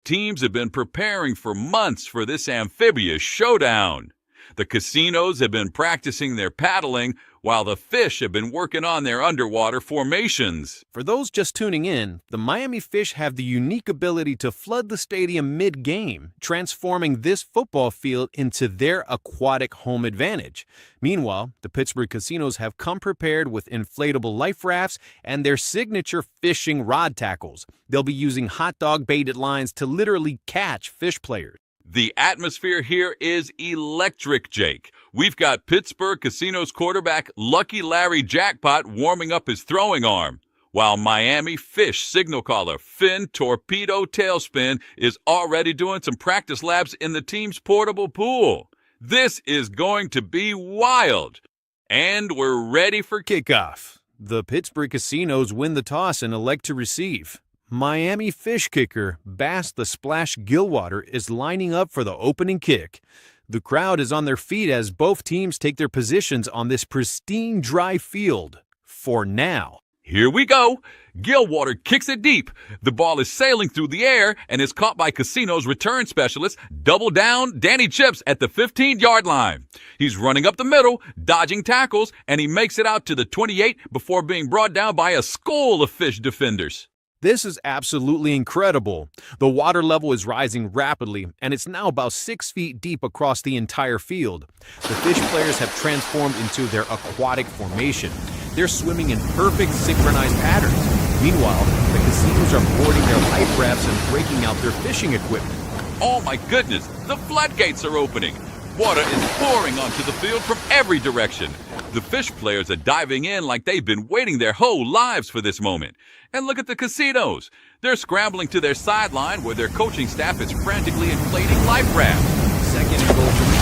Teams have been preparing for months for this amphibious showdown. The casinos have been practicing their paddling, while the fish have been working on their underwater formations. For those just tuning in, the Miami Fish have the unique ability to flood the stadium mid-game, transforming this football field into their aquatic home advantage. Meanwhile, the Pittsburgh casinos have come prepared with inflatable life rafts and their signature fishing rod tackles. They'll be using hot dog baited lines to literally catch fish players. The atmosphere here is electric, Jake. We've got Pittsburgh Casino's quarterback Lucky Larry Jackpot warming up his throwing arm, while Miami Fish signal caller Finn Torpedo Tailspin is already doing some practice laps in the team's portable pool. This is going to be wild. And we're ready for Kickoff. The Pittsburgh casinos win the toss and elect to receive. Miami Fish kicker Bass the Splash Gilwater is lining up for the opening kick. The crowd is on their feet as both teams take their positions on this pristine dry field. For now. Here we go. Gilwater kicks it deep. The ball is sailing through the air and is caught by Casino's return specialist, double down Danny Chips at the 15-yard line. He's running up the middle, dodging tackles, and he makes it out to the 28 before being brought down by a school of fish defenders. This is absolutely incredible. The water level is rising rapidly, and it's now about 6 feet deep across the entire field. The fish players have transformed into their aquatic formation. They're swimming in perfect synchronized patterns. Meanwhile, the casinos are boarding their life rafts and breaking out their fishing equipment. Oh my goodness, the floodgates are opening. Water is pouring onto the field from every direction. The fish players are diving in like they've been waiting their whole lives for this moment. And look at the casinos. They're scrambling to their sideline where their coaching staff is frantically inflating life rafts. Second and goal for me.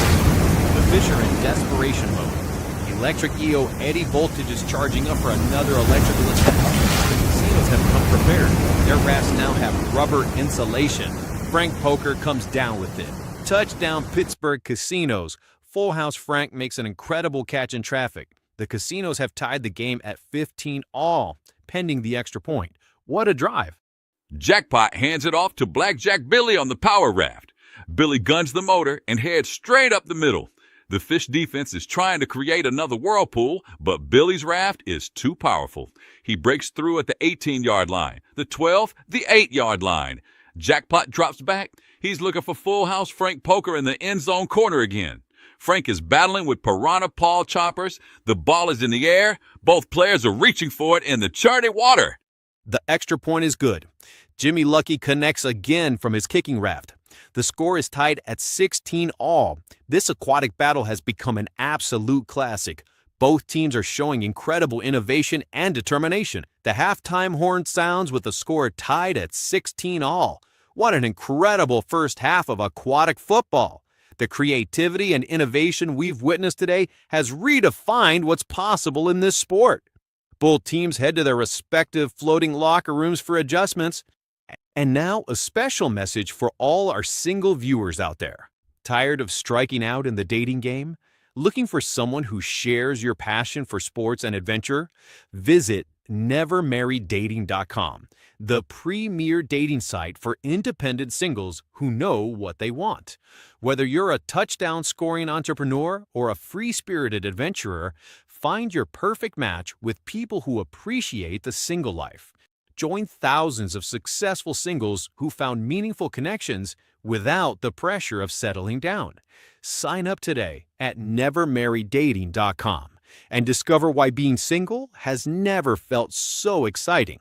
The fish are in desperation mode. Electric EO Eddie Voltage is charging up for another electrical attack. The casinos have come prepared. Their rafts now have rubber insulation. Frank Poker comes down with it. Touchdown Pittsburgh casinos. Full House Frank makes an incredible catch in traffic. The casinos have tied the game at 15 all, pending the extra point. What a drive. Jackpot hands it off to Blackjack Billy on the power raft. Billy guns the motor and heads straight up the middle. The fish defense is trying to create another whirlpool, but Billy's raft is too powerful. He breaks through at the 18-yard line, the 12, the 8-yard line. Jackpot drops back. He's looking for Full House Frank Poker in the end zone corner again. Frank is battling with Piranha Paul choppers. The ball is in the air. Both players are reaching for it in the charted water. The extra point is good. Jimmy Lucky connects again from his kicking raft. The score is tied at 16 all. This aquatic battle has become an absolute classic. Both teams are showing incredible innovation and determination. The halftime horn sounds with the score tied at 16 all. What an incredible first half of aquatic football. The creativity and innovation we've witnessed today has redefined what's possible in this sport. Both teams head to their respective floating locker rooms for adjustments. And now a special message for all our single viewers out there. Tired of striking out in the dating game? Looking for someone who shares your passion for sports and adventure? Visit nevermarrieddating.com, the premier dating site for independent singles who know what they want. Whether you're a touchdown-scoring entrepreneur or a free-spirited adventurer, find your perfect match with people who appreciate the single life. Join thousands of successful singles who found meaningful connections without the pressure of settling down. Sign up today at nevermarrieddating.com and discover why being single has never felt so exciting,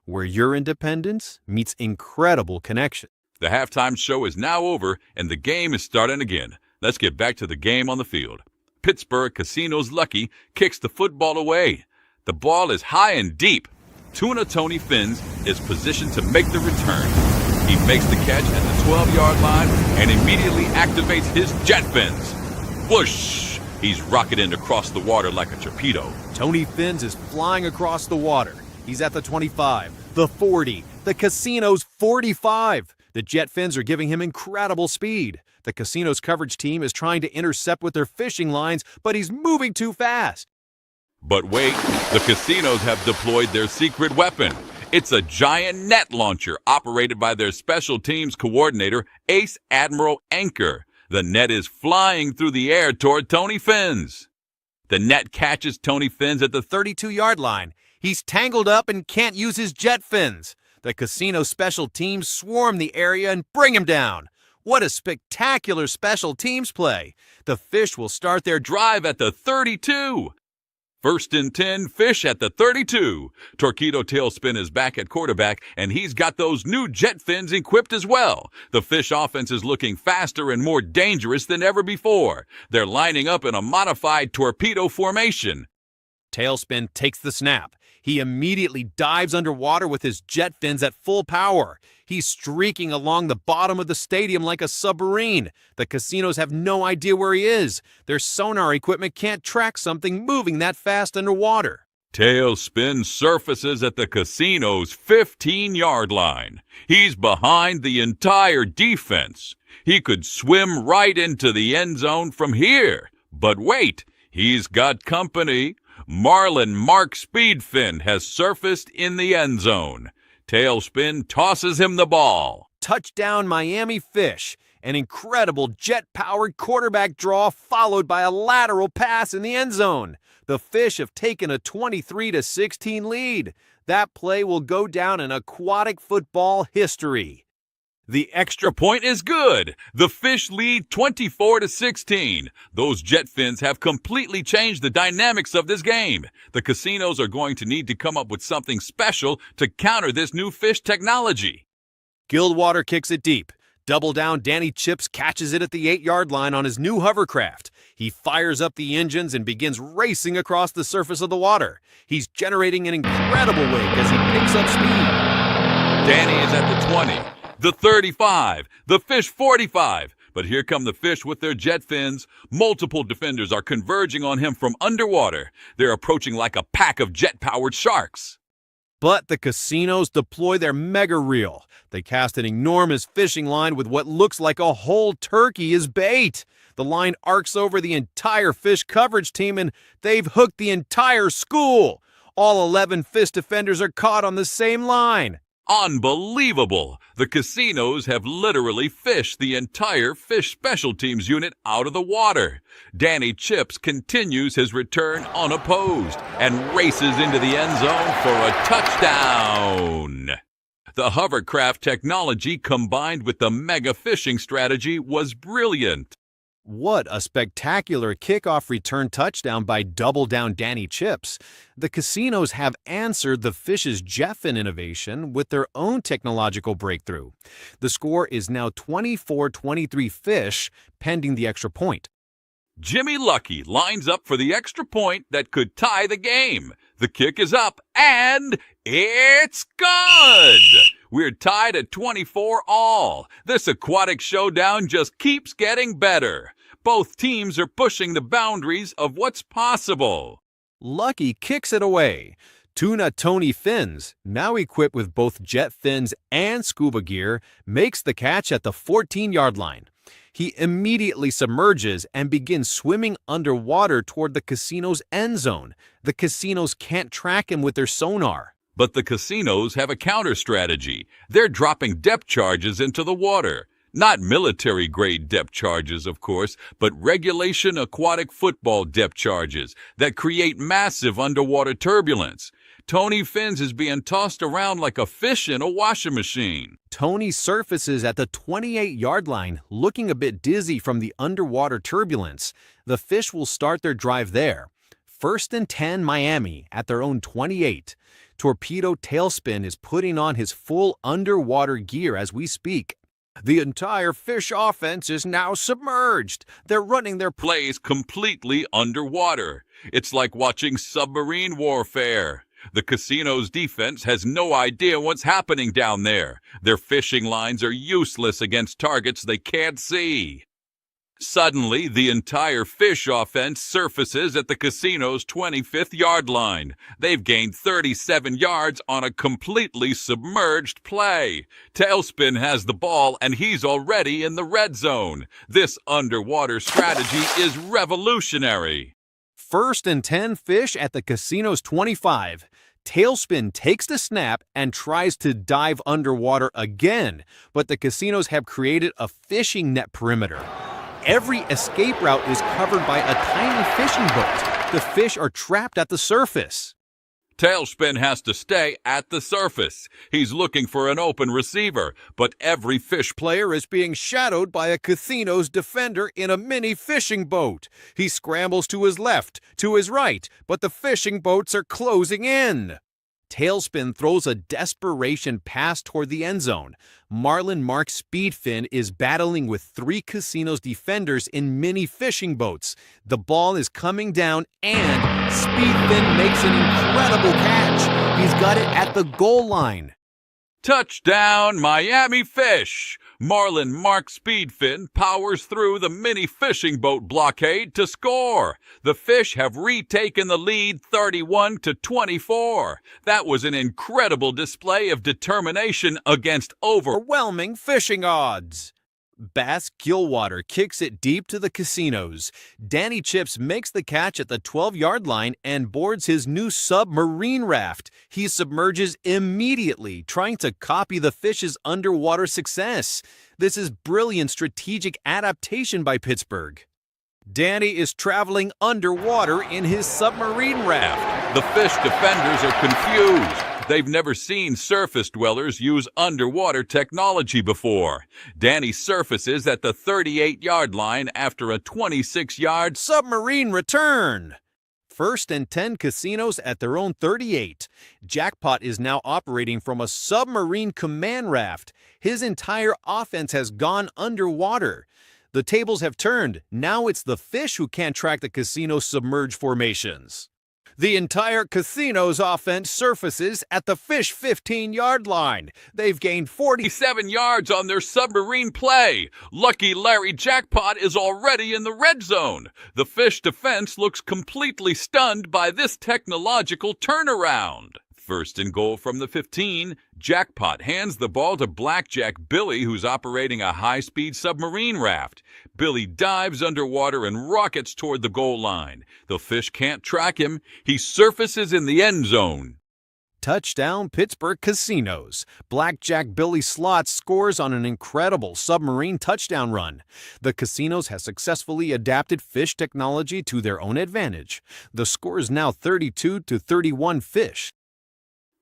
where your independence meets incredible connection. The halftime show is now over and the game is starting again. Let's get back to the game on the field. Pittsburgh Casino's Lucky kicks the football away. The ball is high and deep. Tuna Tony Fins is positioned to make the return. He makes the catch at the 12-yard line and immediately activates his jet fins. Whoosh! He's rocketing across the water like a torpedo. Tony Fins is flying across the water. He's at the 25, the 40, the casino's 45. The jet fins are giving him incredible speed. The casino's coverage team is trying to intercept with their fishing lines, but he's moving too fast. But wait, the casinos have deployed their secret weapon. It's a giant net launcher operated by their special teams coordinator, Ace Admiral Anchor. The net is flying through the air toward Tony Finns. The net catches Tony Finns at the 32-yard line. He's tangled up and can't use his jet fins. The casino special teams swarm the area and bring him down. What a spectacular special teams play. The Fish will start their drive at the 32. First and 10, Fish at the 32. Torpedo Tailspin is back at quarterback, and he's got those new jet fins equipped as well. The Fish offense is looking faster and more dangerous than ever before. They're lining up in a modified torpedo formation. Tailspin takes the snap. He immediately dives underwater with his jet fins at full power. He's streaking along the bottom of the stadium like a submarine. The casinos have no idea where he is. Their sonar equipment can't track something moving that fast underwater. Tailspin surfaces at the casino's 15-yard line. He's behind the entire defense. He could swim right into the end zone from here. But wait, he's got company. Marlin Mark Speedfin has surfaced in the end zone. Tailspin tosses him the ball. Touchdown Miami Fish. An incredible jet-powered quarterback draw followed by a lateral pass in the end zone. The Fish have taken a 23-16 lead. That play will go down in aquatic football history. The extra point is good. The Fish lead 24-16. Those jet fins have completely changed the dynamics of this game. The casinos are going to need to come up with something special to counter this new Fish technology. Gildwater kicks it deep. Double down Danny Chips catches it at the 8-yard line on his new hovercraft. He fires up the engines and begins racing across the surface of the water. He's generating an incredible wake as he picks up speed. Danny is at the 20. The 35, the Fish 45. But here come the Fish with their jet fins. Multiple defenders are converging on him from underwater. They're approaching like a pack of jet-powered sharks. But the casinos deploy their mega reel. They cast an enormous fishing line with what looks like a whole turkey as bait. The line arcs over the entire Fish coverage team, and they've hooked the entire school. All 11 Fish defenders are caught on the same line. Unbelievable! The casinos have literally fished the entire Fish special teams unit out of the water. Danny Chips continues his return unopposed and races into the end zone for a touchdown. The hovercraft technology combined with the mega fishing strategy was brilliant. What a spectacular kickoff return touchdown by double-down Danny Chips. The casinos have answered the Fish's Jeffin innovation with their own technological breakthrough. The score is now 24-23 Fish, pending the extra point. Jimmy Lucky lines up for the extra point that could tie the game. The kick is up, and it's good! We're tied at 24 all. This aquatic showdown just keeps getting better. Both teams are pushing the boundaries of what's possible. Lucky kicks it away. Tuna Tony Finns, now equipped with both jet fins and scuba gear, makes the catch at the 14-yard line. He immediately submerges and begins swimming underwater toward the casino's end zone. The casinos can't track him with their sonar. But the casinos have a counter strategy. They're dropping depth charges into the water. Not military-grade depth charges, of course, but regulation aquatic football depth charges that create massive underwater turbulence. Tony Finns is being tossed around like a fish in a washing machine. Tony surfaces at the 28-yard line, looking a bit dizzy from the underwater turbulence. The Fish will start their drive there. First and 10 Miami at their own 28. Torpedo Tailspin is putting on his full underwater gear as we speak. The entire Fish offense is now submerged. They're running their plays completely underwater. It's like watching submarine warfare. The casino's defense has no idea what's happening down there. Their fishing lines are useless against targets they can't see. Suddenly, the entire Fish offense surfaces at the casino's 25th yard line. They've gained 37 yards on a completely submerged play. Tailspin has the ball, and he's already in the red zone. This underwater strategy is revolutionary. First and 10 Fish at the casino's 25. Tailspin takes the snap and tries to dive underwater again, but the casinos have created a fishing net perimeter. Every escape route is covered by a tiny fishing boat. The fish are trapped at the surface. Tailspin has to stay at the surface. He's looking for an open receiver, but every fish Player is being shadowed by a casino's defender in a mini fishing boat. He scrambles to his left, to his right, but the fishing boats are closing in. Tailspin throws a desperation pass toward the end zone. Marlin Mark Speedfin is battling with 3 casinos' defenders in mini fishing boats. The ball is coming down and Speedfin makes an incredible catch. He's got it at the goal line. Touchdown, Miami Fish! Marlin Mark Speedfin powers through the mini fishing boat blockade to score. The Fish have retaken the lead 31-24. That was an incredible display of determination against Overwhelming fishing odds. Bass Gilwater kicks it deep to the casinos. Danny Chips makes the catch at the 12-yard line and boards his new submarine raft. He submerges immediately, trying to copy the Fish's underwater success. This is brilliant strategic adaptation by Pittsburgh. Danny is traveling underwater in his submarine raft. The Fish defenders are confused. They've never seen surface dwellers use underwater technology before. Danny surfaces at the 38-yard line after a 26-yard Submarine return. 1st and 10 casinos at their own 38. Jackpot is now operating from a submarine command raft. His entire offense has gone underwater. The tables have turned. Now it's the Fish who can't track the casino's submerged formations. The entire casino's offense surfaces at the Fish 15-yard line. They've gained 47 yards on their submarine play. Lucky Larry Jackpot is already in the red zone. The Fish defense looks completely stunned by this technological turnaround. 1st and goal from the 15, Jackpot hands the ball to Blackjack Billy, who's operating a high-speed submarine raft. Billy dives underwater and rockets toward the goal line. The Fish can't track him. He surfaces in the end zone. Touchdown Pittsburgh Casinos. Blackjack Billy Slots scores on an incredible submarine touchdown run. The casinos have successfully adapted Fish technology to their own advantage. The score is now 32-31 Fish.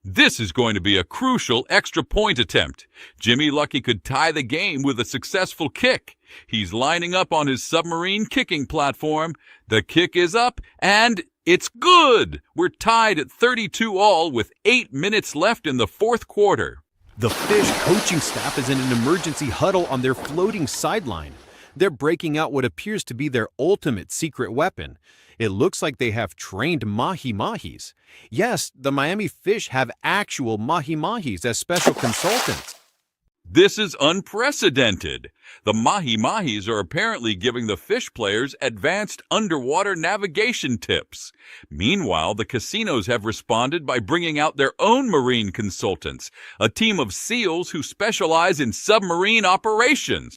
This is going to be a crucial extra point attempt. Jimmy Lucky could tie the game with a successful kick. He's lining up on his submarine kicking platform. The kick is up, and it's good! We're tied at 32-all with 8 minutes left in the 4th quarter. The Fish coaching staff is in an emergency huddle on their floating sideline. They're breaking out what appears to be their ultimate secret weapon. It looks like they have trained mahi-mahis. Yes, the Miami Fish have actual mahi-mahis as special consultants. This is unprecedented. The mahi-mahis are apparently giving the Fish players advanced underwater navigation tips. Meanwhile, the casinos have responded by bringing out their own marine consultants, a team of SEALs who specialize in submarine operations.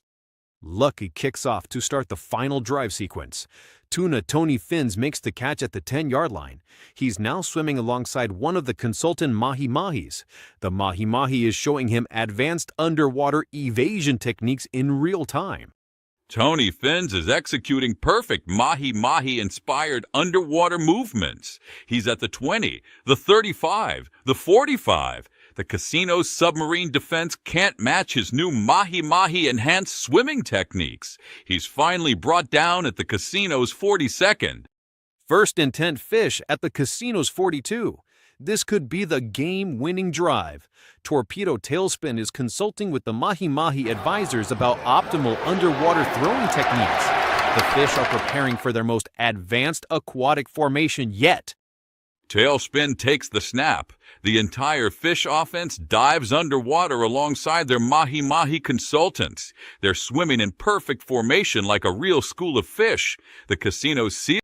Lucky kicks off to start the final drive sequence. Tuna Tony Fins makes the catch at the 10-yard line. He's now swimming alongside one of the consultant mahi-mahis. The mahi-mahi is showing him advanced underwater evasion techniques in real time. Tony Fins is executing perfect mahi-mahi-inspired underwater movements. He's at the 20, the 35, the 45. The casino's submarine defense can't match his new mahi-mahi-enhanced swimming techniques. He's finally brought down at the casino's 42nd. 1st and 10 Fish at the casino's 42. This could be the game-winning drive. Torpedo Tailspin is consulting with the mahi-mahi advisors about optimal underwater throwing techniques. The Fish are preparing for their most advanced aquatic formation yet. Tailspin takes the snap. The entire Fish offense dives underwater alongside their mahi-mahi consultants. They're swimming in perfect formation like a real school of fish. The casino's SEAL